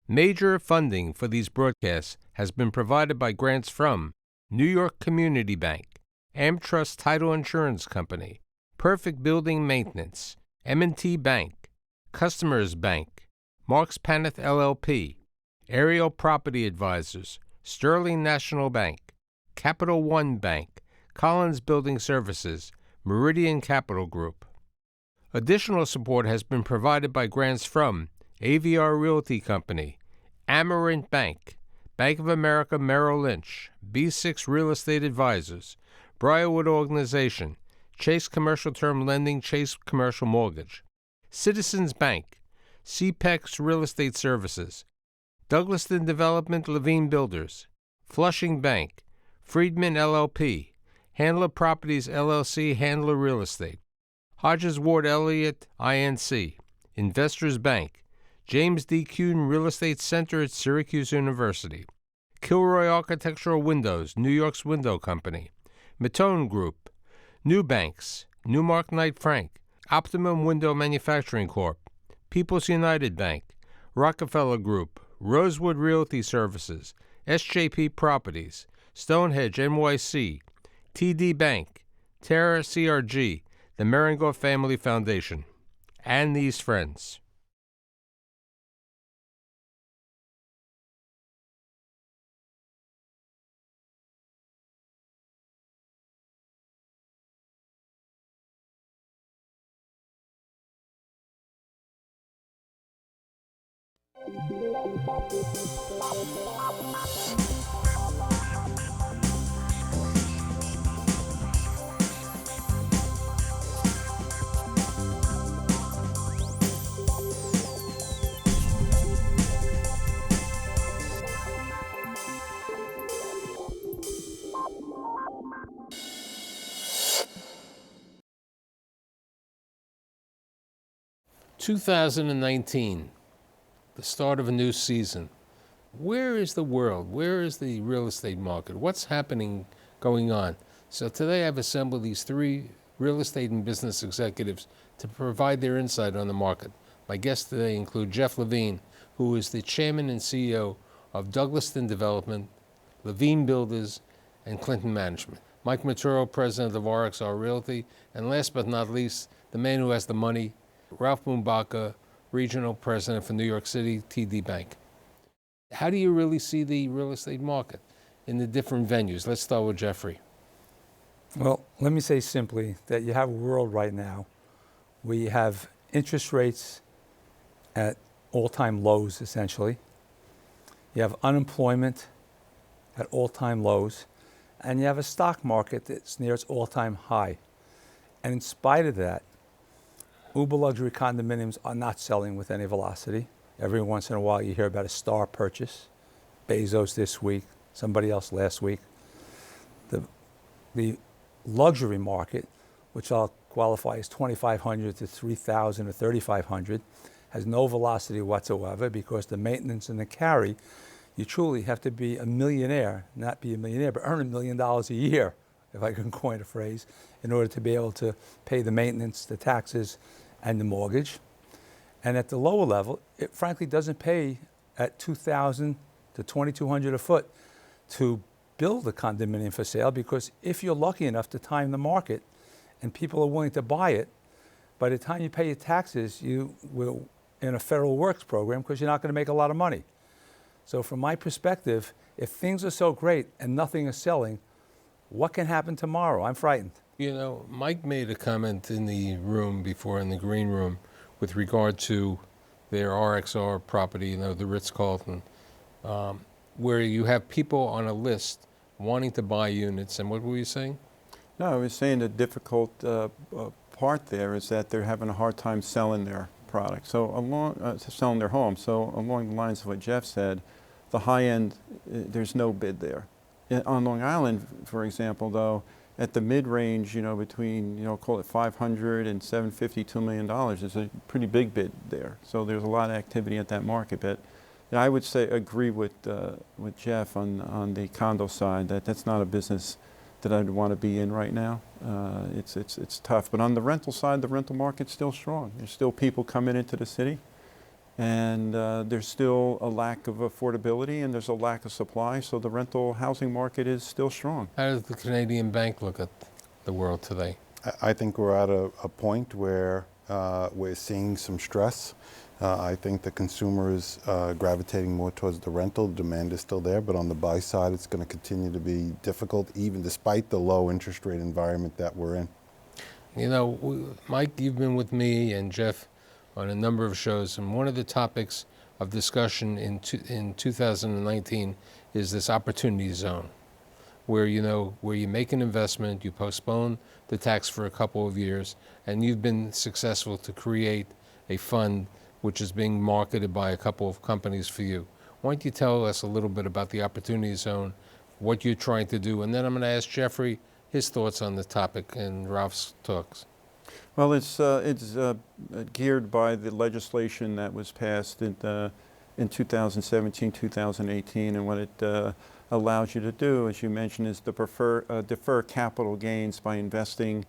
Major funding for these broadcasts has been provided by grants from New York Community Bank, AmTrust Title Insurance Company, Perfect Building Maintenance, M&T Bank, Customers Bank, Marks Paneth LLP, Ariel Property Advisors, Sterling National Bank, Capital One Bank, Collins Building Services, Meridian Capital Group. Additional support has been provided by grants from AVR Realty Company, Amerant Bank, Bank of America Merrill Lynch, B6 Real Estate Advisors, Briarwood Organization, Chase Commercial Term Lending, Chase Commercial Mortgage, Citizens Bank, CPEX Real Estate Services, Douglaston Development Levine Builders, Flushing Bank, Friedman LLP, Handler Properties LLC, Handler Real Estate, Hodges Ward Elliott INC, Investors Bank, James D. Kuhn Real Estate Center at Syracuse University, Kilroy Architectural Windows, New York's Window Company, Matone Group, New Banks, Newmark Knight Frank, Optimum Window Manufacturing Corp., People's United Bank, Rockefeller Group, Rosewood Realty Services, SJP Properties, Stonehenge NYC, TD Bank, Terra CRG, the Merengoff Family Foundation, and these friends. (2019), the start of a new season. Where is the world? Where is the real estate market? What's happening, going on? So today I've assembled these three real estate and business executives to provide their insight on the market. My guests today include Jeff Levine, who is the chairman and CEO of Douglaston Development, Levine Builders, and Clinton Management. Mike Maturo, president of RXR Realty, and last but not least, the man who has the money, Ralph Mumbaka, regional president for New York City, TD Bank. How do you really see the real estate market in the different venues? Let's start with Jeffrey. Well, let me say simply that you have a world right now where you have interest rates at all-time lows, essentially. You have unemployment at all-time lows, and you have a stock market that's near its all-time high. And in spite of that, uber luxury condominiums are not selling with any velocity. Every once in a while you hear about a star purchase. Bezos this week, somebody else last week. The luxury market, which I'll qualify as 2,500 to 3,000 or 3,500, has no velocity whatsoever because the maintenance and the carry, you truly have to be a millionaire, not be a millionaire, but earn $1 million a year, if I can coin a phrase, in order to be able to pay the maintenance, the taxes, and the mortgage. And at the lower level, it frankly doesn't pay at $2,000 to $2,200 a foot to build a condominium for sale, because if you're lucky enough to time the market and people are willing to buy it, by the time you pay your taxes, you will in a federal works program because you're not going to make a lot of money. So from my perspective, if things are so great and nothing is selling, what can happen tomorrow? I'm frightened. You know, Mike made a comment in the room before, in the green room, with regard to their RXR property, you know, the Ritz-Carlton, where you have people on a list wanting to buy units. And what were you saying? No, I was saying the difficult part there is that they're having a hard time selling their product. So selling their home. So along the lines of what Jeff said, the high end, there's no bid there. On Long Island, for example, though, at the mid-range, you know, between, you know, call it 500 and 750, $2 million, is a pretty big bid there. So there's a lot of activity at that market. But you know, I would say agree with Jeff on the condo side, that that's not a business that I'd want to be in right now. It's tough. But on the rental side, the rental market's still strong. There's still people coming into the city. And there's still a lack of affordability and there's a lack of supply, so the rental housing market is still strong. How does the Canadian bank look at the world today? I think we're at a point where we're seeing some stress. I think the consumer is gravitating more towards the rental. The demand is still there, but on the buy side, it's going to continue to be difficult, even despite the low interest rate environment that we're in. You know, Mike, you've been with me and Jeff on a number of shows, and one of the topics of discussion in 2019 is this opportunity zone, where where you make an investment, you postpone the tax for a couple of years, and you've been successful to create a fund which is being marketed by a couple of companies for you. Why don't you tell us a little bit about the opportunity zone, what you're trying to do, and then I'm going to ask Jeffrey his thoughts on the topic and Ralph's talks. Well, it's geared by the legislation that was passed in 2017, 2018, and what it allows you to do, as you mentioned, is to defer capital gains by investing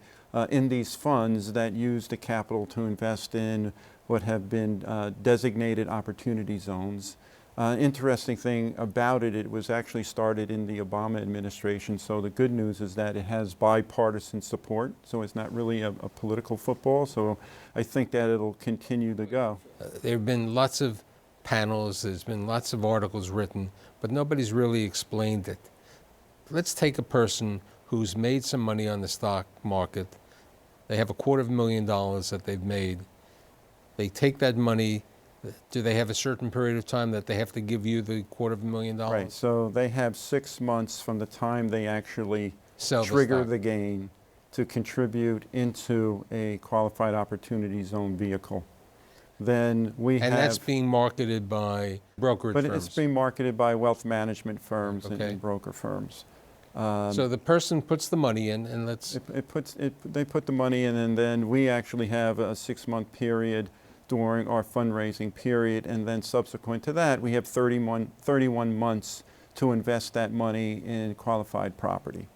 in these funds that use the capital to invest in what have been designated opportunity zones. Interesting thing about it, it was actually started in the Obama administration, so the good news is that it has bipartisan support, so it's not really a political football, so I think that it'll continue to go. There have been lots of panels, there's been lots of articles written, but nobody's really explained it. Let's take a person who's made some money on the stock market. They have $250,000 that they've made. They take that money. Do they have a certain period of time that they have to give you the $250,000? Right, so they have 6 months from the time they actually Sell trigger the the gain to contribute into a qualified opportunity zone vehicle. Then we have... And that's being marketed by brokerage firms? But it's being marketed by wealth management firms Okay. and broker firms. So the person puts the money in, and let's... They put the money in, and then we actually have a 6-month period during our fundraising period, and then subsequent to that, we have 31 months to invest that money in qualified property.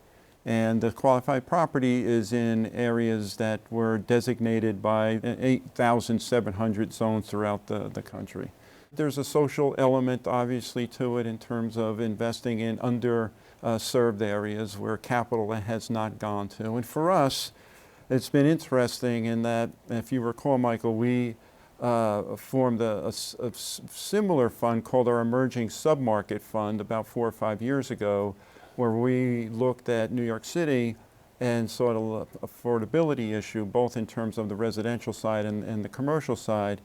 And the qualified property is in areas that were designated by 8,700 zones throughout the country. There's a social element, obviously, to it in terms of investing in underserved areas where capital has not gone to. And for us, it's been interesting in that, if you recall, Michael, we formed a similar fund called our Emerging Submarket Fund about 4 or 5 years ago, where we looked at New York City and saw an affordability issue, both in terms of the residential side and the commercial side,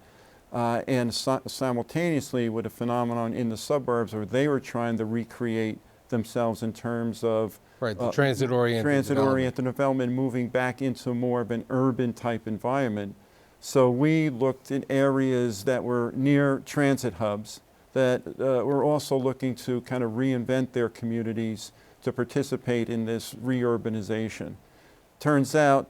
and simultaneously with a phenomenon in the suburbs where they were trying to recreate themselves in terms of Right, the transit-oriented development, moving back into more of an urban type environment. So we looked in areas that were near transit hubs that were also looking to kind of reinvent their communities to participate in this reurbanization. Turns out,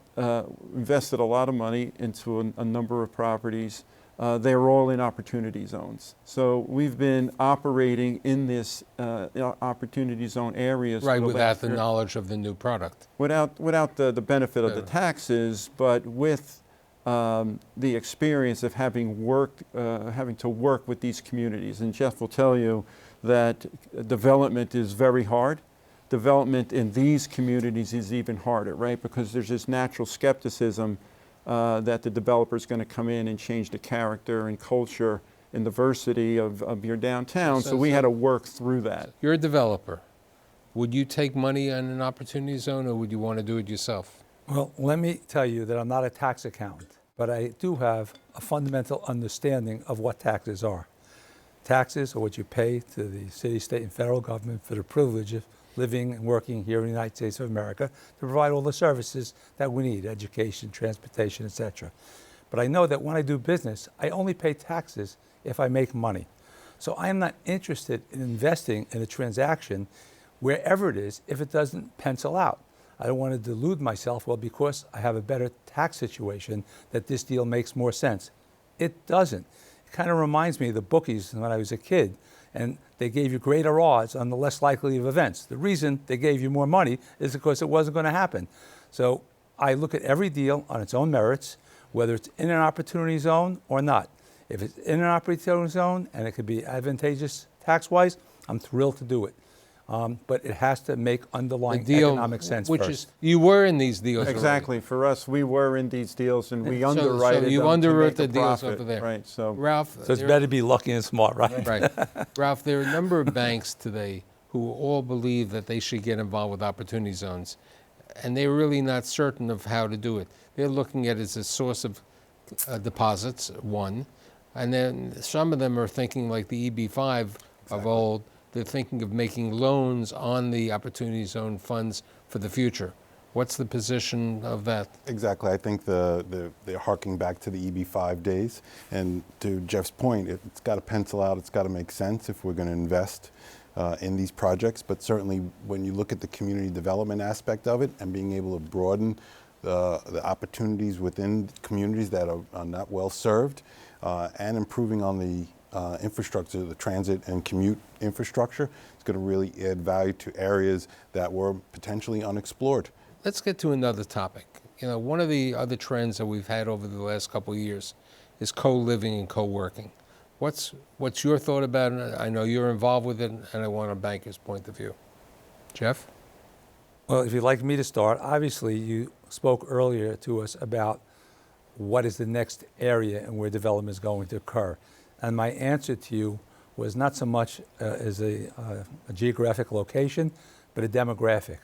invested a lot of money into a number of properties. They were all in opportunity zones. So we've been operating in this opportunity zone areas. Right, without the knowledge of the new product. Without the benefit of the taxes, but with the experience of having to work with these communities. And Jeff will tell you that development is very hard. Development in these communities is even harder, right? Because there's this natural skepticism that the developer is going to come in and change the character and culture and diversity of your downtown. So we had to work through that. You're a developer. Would you take money on an opportunity zone, or would you want to do it yourself? Well, let me tell you that I'm not a tax accountant, but I do have a fundamental understanding of what taxes are. Taxes are what you pay to the city, state, and federal government for the privilege of living and working here in the United States of America to provide all the services that we need, education, transportation, etc. But I know that when I do business, I only pay taxes if I make money. So I am not interested in investing in a transaction wherever it is if it doesn't pencil out. I don't want to delude myself, well, because I have a better tax situation, that this deal makes more sense. It doesn't. It kind of reminds me of the bookies when I was a kid, and they gave you greater odds on the less likely of events. The reason they gave you more money is because it wasn't going to happen. So I look at every deal on its own merits, whether it's in an opportunity zone or not. If it's in an operating zone and it could be advantageous tax-wise, I'm thrilled to do it. But it has to make underlying economic sense which first. is, you were in these deals already. Exactly. For us, we were in these deals, and we So underwrote you them to underwrote make the a deals profit. over there. Right. So Ralph, So it's better to be lucky and smart, right? right. Ralph, there are a number of banks today who all believe that they should get involved with opportunity zones, and they're really not certain of how to do it. They're looking at it as a source of deposits, one, and then some of them are thinking like the EB-5 of old. They're thinking of making loans on the opportunity zone funds for the future. What's the position of that? Exactly. I think they're harking back to the EB-5 days. And to Jeff's point, it's got to pencil out. It's got to make sense if we're going to invest in these projects. But certainly when you look at the community development aspect of it and being able to broaden the opportunities within communities that are not well served and improving on the infrastructure, the transit and commute infrastructure, it's going to really add value to areas that were potentially unexplored. Let's get to another topic. You know, one of the other trends that we've had over the last couple of years is co-living and co-working. What's your thought about it? I know you're involved with it, and I want a banker's point of view. Jeff? Well, if you'd like me to start, obviously you spoke earlier to us about what is the next area and where development is going to occur. And my answer to you was not so much as a geographic location, but a demographic.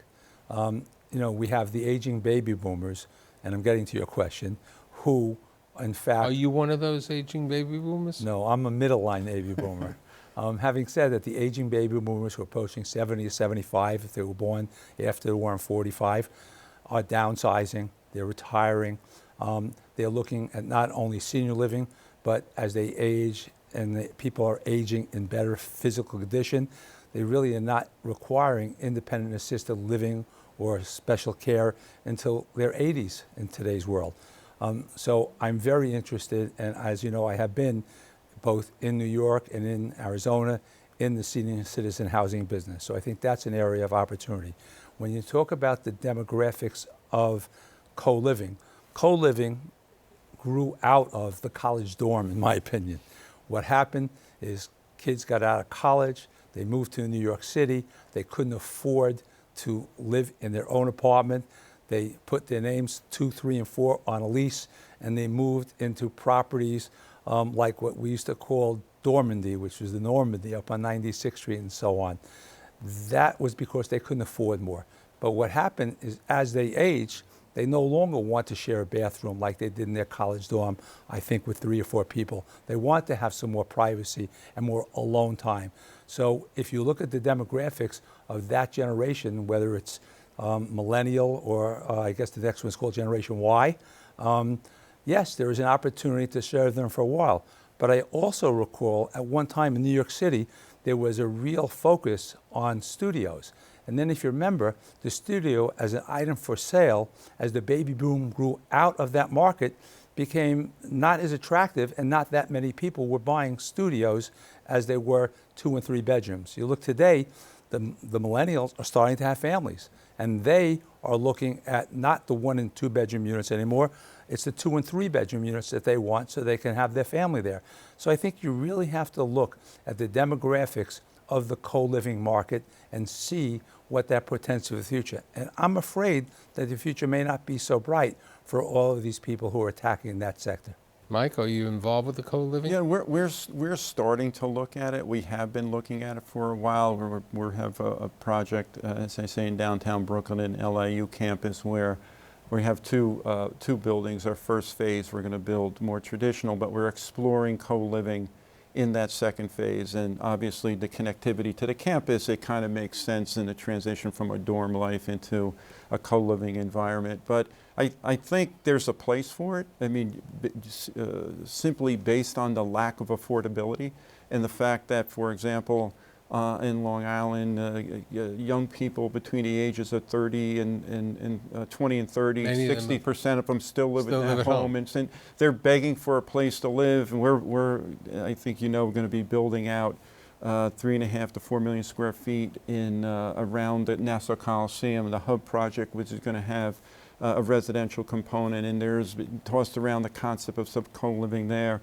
You know, we have the aging baby boomers, and I'm getting to your question, who, in fact... Are you one of those aging baby boomers? No, I'm a middle line baby boomer. Having said that, the aging baby boomers who are approaching 70 or 75, if they were born after they were 45, are downsizing, they're retiring. They're looking at not only senior living, but as they age and the people are aging in better physical condition, they really are not requiring independent assisted living or special care until their 80s in today's world. So I'm very interested, and as you know, I have been both in New York and in Arizona in the senior citizen housing business. So I think that's an area of opportunity. When you talk about the demographics of co-living grew out of the college dorm, in my opinion. What happened is kids got out of college, they moved to New York City, they couldn't afford to live in their own apartment. They put their names 2, 3, and 4 on a lease, and they moved into properties like what we used to call Dormandy, which was the Normandy up on 96th Street and so on. That was because they couldn't afford more. But what happened is as they age, they no longer want to share a bathroom like they did in their college dorm, I think with 3 or 4 people. They want to have some more privacy and more alone time. So if you look at the demographics of that generation, whether it's millennial or I guess the next one's called Generation Y, yes, there is an opportunity to serve them for a while. But I also recall at one time in New York City, there was a real focus on studios. And then if you remember, the studio as an item for sale, as the baby boom grew out of that market, became not as attractive, and not that many people were buying studios as they were 2 and 3 bedrooms. You look today, the millennials are starting to have families, and they are looking at not the 1 and 2 bedroom units anymore. It's the 2 and 3 bedroom units that they want so they can have their family there. So I think you really have to look at the demographics of the co-living market and see what that portends for the future. And I'm afraid that the future may not be so bright for all of these people who are attacking that sector. Mike, are you involved with the co-living? yeah, we're starting to look at it. We have been looking at it for a while. We have a project, as I say, in downtown Brooklyn in LIU campus where we have two buildings. Our first phase we're going to build more traditional, but we're exploring co-living in that second phase, and obviously the connectivity to the campus, it kind of makes sense in the transition from a dorm life into a co-living environment. But I think there's a place for it. I mean, simply based on the lack of affordability and the fact that, for example, in Long Island, young people between the ages of 30 and 20 and 30, 60% of them still live at home. And they're begging for a place to live. And we're I think we're going to be building out 3.5 to 4 million square feet in around the Nassau Coliseum, the Hub project, which is going to have a residential component. And there's tossed around the concept of some co-living there.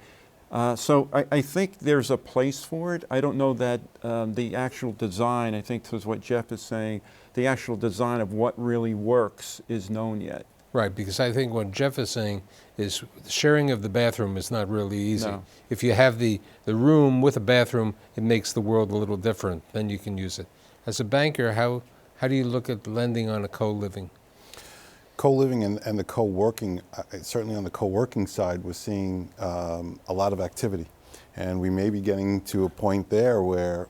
So I think there's a place for it. I don't know that the actual design, I think this is what Jeff is saying, the actual design of what really works is known yet. Right, because I think what Jeff is saying is sharing of the bathroom is not really easy. No. If you have the room with a bathroom, it makes the world a little different. Then you can use it. As a banker, how do you look at lending on a co-living? Co-living and the co-working, certainly on the co-working side, we're seeing a lot of activity. And we may be getting to a point there where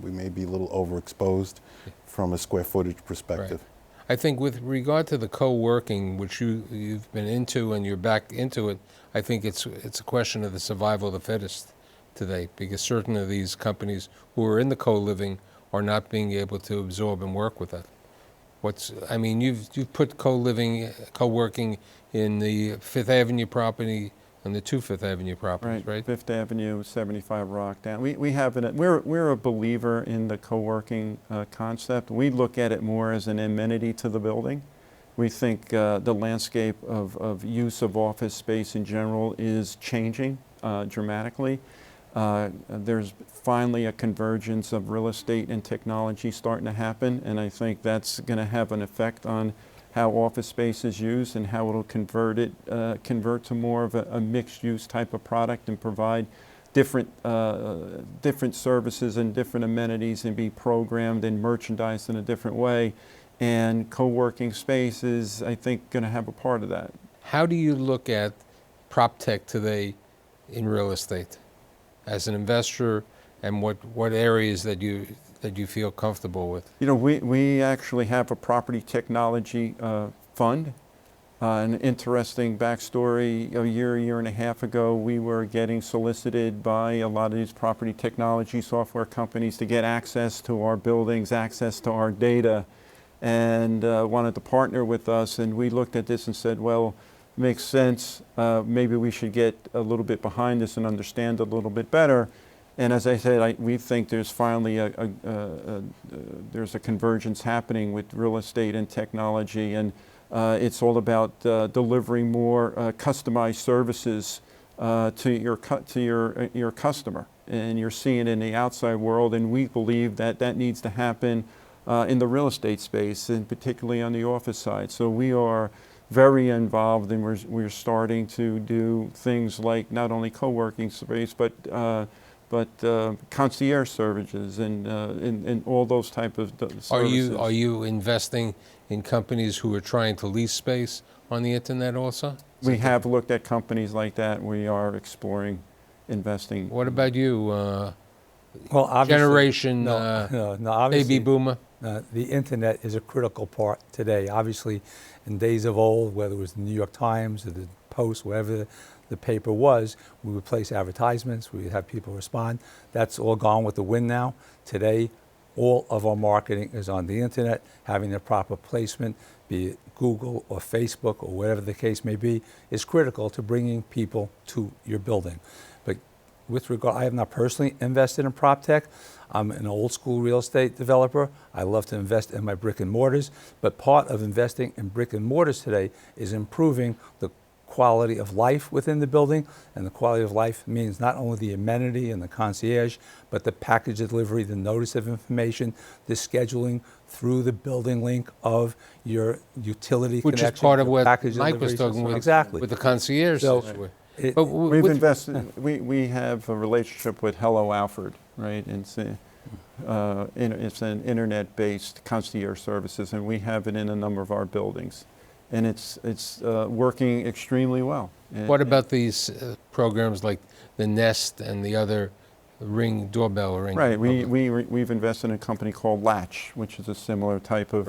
we may be a little overexposed from a square footage perspective. Right. I think with regard to the co-working, which you've been into and you're back into it, I think it's a question of the survival of the fittest today, because certain of these companies who are in the co-living are not being able to absorb and work with that. You've put co-living, co-working in the Fifth Avenue property and the two Fifth Avenue properties, right? Fifth Avenue, 75 Rockdown. We have it. We're a believer in the co-working concept. We look at it more as an amenity to the building. We think the landscape of use of office space in general is changing dramatically. There's finally a convergence of real estate and technology starting to happen, and I think that's going to have an effect on how office space is used and how it'll convert to more of a mixed-use type of product and provide different services and different amenities and be programmed and merchandised in a different way. And co-working space is, I think, going to have a part of that. How do you look at prop tech today in real estate as an investor, and what areas that you feel comfortable with? You know, we actually have a property technology fund. An interesting backstory, a year and a half ago, we were getting solicited by a lot of these property technology software companies to get access to our buildings, access to our data, and wanted to partner with us. And we looked at this and said, well, it makes sense. Maybe we should get a little bit behind this and understand a little bit better. And as I said, we think there's finally there's a convergence happening with real estate and technology, and it's all about delivering more customized services to your customer. And you're seeing it in the outside world, and we believe that needs to happen in the real estate space, and particularly on the office side. So we are very involved, and we're starting to do things like not only co-working space, but concierge services and all those type of services. Are you investing in companies who are trying to lease space on the internet also? We have looked at companies like that. We are exploring investing. What about you? Well, obviously, Generation obviously, baby boomer? The internet is a critical part today. Obviously, in days of old, whether it was the New York Times or the Post, wherever the paper was, we would place advertisements, we would have people respond. That's all gone with the wind now. Today, all of our marketing is on the internet. Having the proper placement, be it Google or Facebook or whatever the case may be, is critical to bringing people to your building. But with regard, I have not personally invested in prop tech. I'm an old school real estate developer. I love to invest in my brick and mortars, but part of investing in brick and mortars today is improving the quality of life within the building, and the quality of life means not only the amenity and the concierge, but the package delivery, the notice of information, the scheduling through the building link of your utility Which connection. is part of what package Mike was delivery talking with, exactly. with the concierge So, situation. But We've invested. We have a relationship with Hello Alfred, right? And it's an internet-based concierge services, and we have it in a number of our buildings, and it's working extremely well. What about these programs like the Nest and the other doorbell ring? Right. We've invested in a company called Latch, which is a similar type of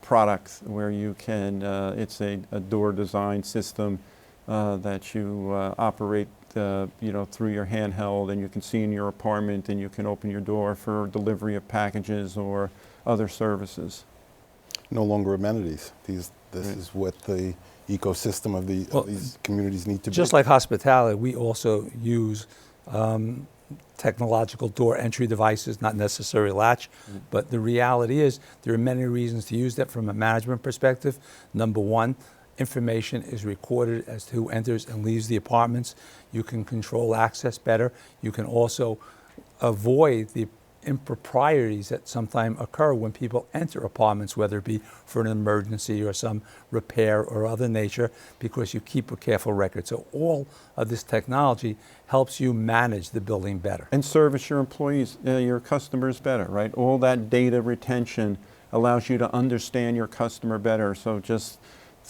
product where you can. It's a door design system that you operate, through your handheld, and you can see in your apartment, and you can open your door for delivery of packages or other services. No longer amenities. This is what the ecosystem of these communities need to be. just like hospitality, we also use technological door entry devices, not necessarily latch, but the reality is there are many reasons to use that from a management perspective. Number one, information is recorded as to who enters and leaves the apartments. You can control access better. You can also avoid the improprieties that sometimes occur when people enter apartments, whether it be for an emergency or some repair or other nature, because you keep a careful record. So all of this technology helps you manage the building better. And service your employees, your customers better, right? All that data retention allows you to understand your customer better. So just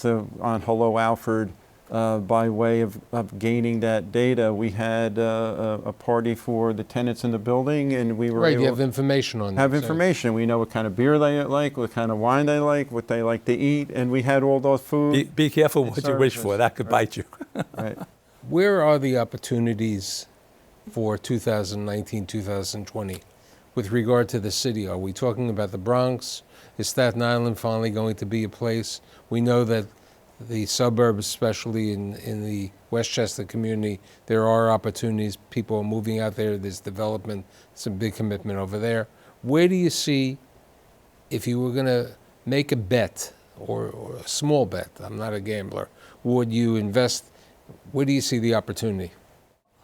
on Hello Alfred, by way of gaining that data, we had a party for the tenants in the building, and we were able you have information on have them, information. We know what kind of beer they like, what kind of wine they like, what they like to eat, and we had all those food. Be careful what you wish for. That could bite you. Right. Where are the opportunities for 2019, 2020 with regard to the city? Are we talking about the Bronx? Is Staten Island finally going to be a place? We know that the suburbs, especially in the Westchester community, there are opportunities. People are moving out there. There's development, some big commitment over there. Where do you see, if you were going to make a bet or a small bet, I'm not a gambler, would you invest? Where do you see the opportunity?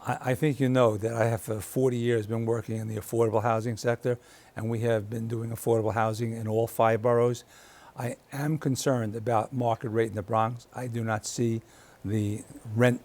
I think you know that I have for 40 years been working in the affordable housing sector, and we have been doing affordable housing in all 5 boroughs. I am concerned about market rate in the Bronx. I do not see the rent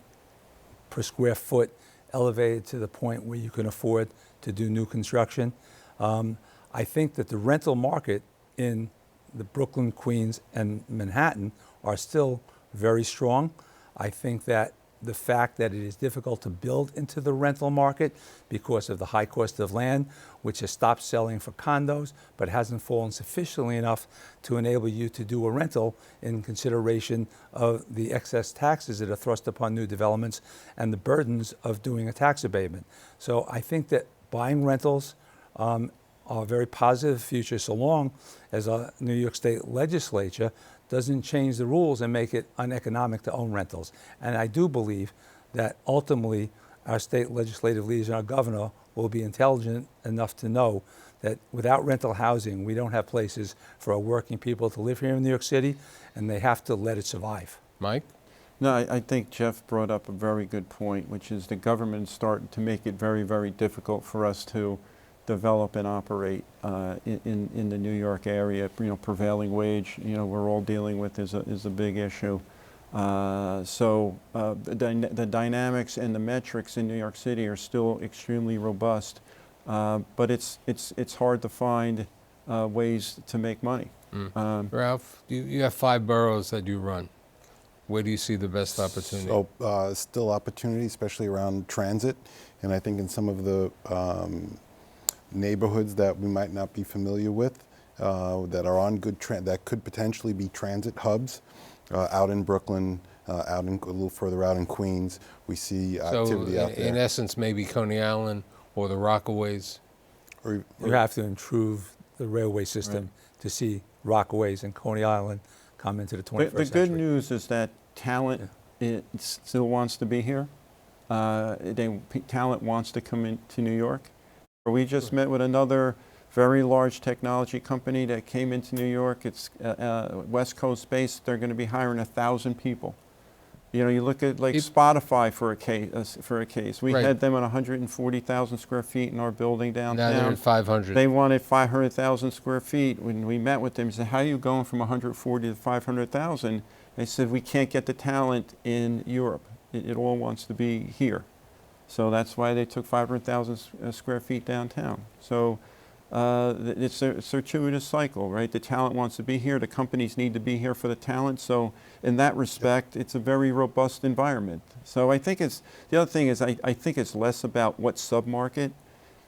per square foot elevated to the point where you can afford to do new construction. I think that the rental market in the Brooklyn, Queens, and Manhattan are still very strong. I think that the fact that it is difficult to build into the rental market because of the high cost of land, which has stopped selling for condos, but hasn't fallen sufficiently enough to enable you to do a rental in consideration of the excess taxes that are thrust upon new developments and the burdens of doing a tax abatement. So I think that buying rentals are a very positive future, so long as a New York State legislature doesn't change the rules and make it uneconomic to own rentals. And I do believe that ultimately our state legislative leaders and our governor will be intelligent enough to know that without rental housing, we don't have places for our working people to live here in New York City, and they have to let it survive. Mike? No, I think Jeff brought up a very good point, which is the government starting to make it very, very difficult for us to develop and operate in the New York area. Prevailing wage, we're all dealing with is a big issue. So the dynamics and the metrics in New York City are still extremely robust, but it's hard to find ways to make money. Ralph, you have 5 boroughs that you run. Where do you see the best opportunity? So still opportunity, especially around transit, and I think in some of the neighborhoods that we might not be familiar with, that are on good that could potentially be transit hubs, out in Brooklyn, a little further out in Queens. We see activity out there. In essence, maybe Coney Island or the Rockaways. You have to improve the railway system to see Rockaways and Coney Island come into the 21st century. The good news is that talent still wants to be here. Talent wants to come into New York. We just met with another very large technology company that came into New York. It's West Coast based. They're going to be hiring 1,000 people. You look at Spotify for a case. We had them on 140,000 square feet in our building downtown. Now they're at 500. They wanted 500,000 square feet. When we met with them, we said, "How are you going from 140 to 500,000?" They said, "We can't get the talent in Europe. It all wants to be here." So that's why they took 500,000 square feet downtown. So it's a circuitous cycle, right? The talent wants to be here. The companies need to be here for the talent. So in that respect, it's a very robust environment. So I think the other thing is I think it's less about what submarket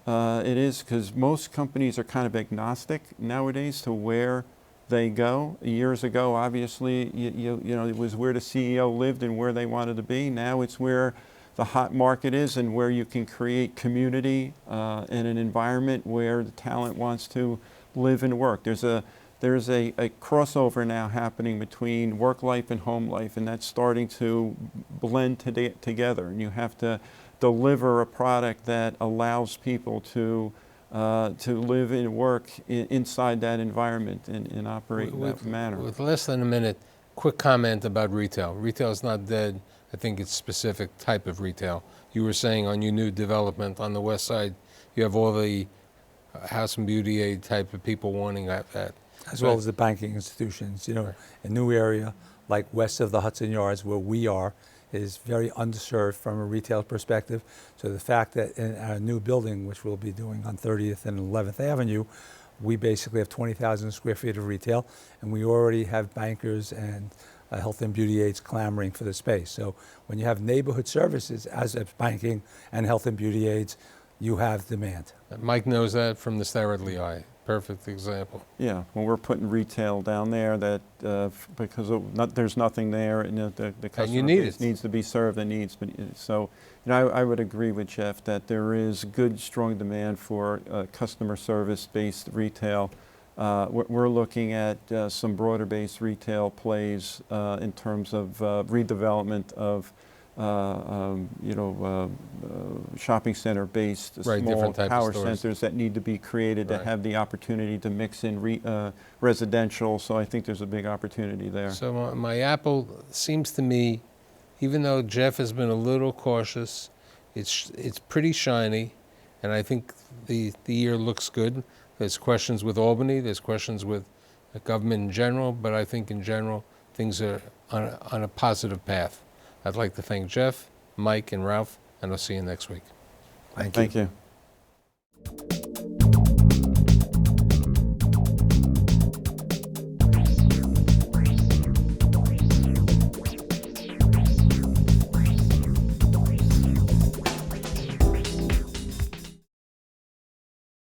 it is, because most companies are kind of agnostic nowadays to where they go. Years ago, obviously, it was where the CEO lived and where they wanted to be. Now it's where the hot market is and where you can create community in an environment where the talent wants to live and work. There's a crossover now happening between work life and home life, and that's starting to blend together. And you have to deliver a product that allows people to live and work inside that environment and operate in that manner. With less than a minute, quick comment about retail. Retail is not dead. I think it's specific type of retail. You were saying on your new development on the west side, you have all the house and beauty aid type of people wanting that. As well as the banking institutions. You know, a new area like west of the Hudson Yards where we are is very underserved from a retail perspective. So the fact that in our new building, which we'll be doing on 30th and 11th Avenue, we basically have 20,000 square feet of retail, and we already have bankers and health and beauty aides clamoring for the space. So when you have neighborhood services as banking and health and beauty aides, you have demand. Mike knows that from the Starrett Lehigh. Perfect example. Yeah, when we're putting retail down there, that because there's nothing there, and the customer base needs to be served. So, you know, I would agree with Jeff that there is good, strong demand for customer service-based retail. We're looking at some broader-based retail plays in terms of redevelopment of shopping center-based small power centers that need to be created that have the opportunity to mix in residential. So I think there's a big opportunity there. So my apple seems to me, even though Jeff has been a little cautious, it's pretty shiny, and I think the year looks good. There's questions with Albany, there's questions with the government in general, but I think in general things are on a positive path. I'd like to thank Jeff, Mike, and Ralph, and I'll see you next week. Thank you.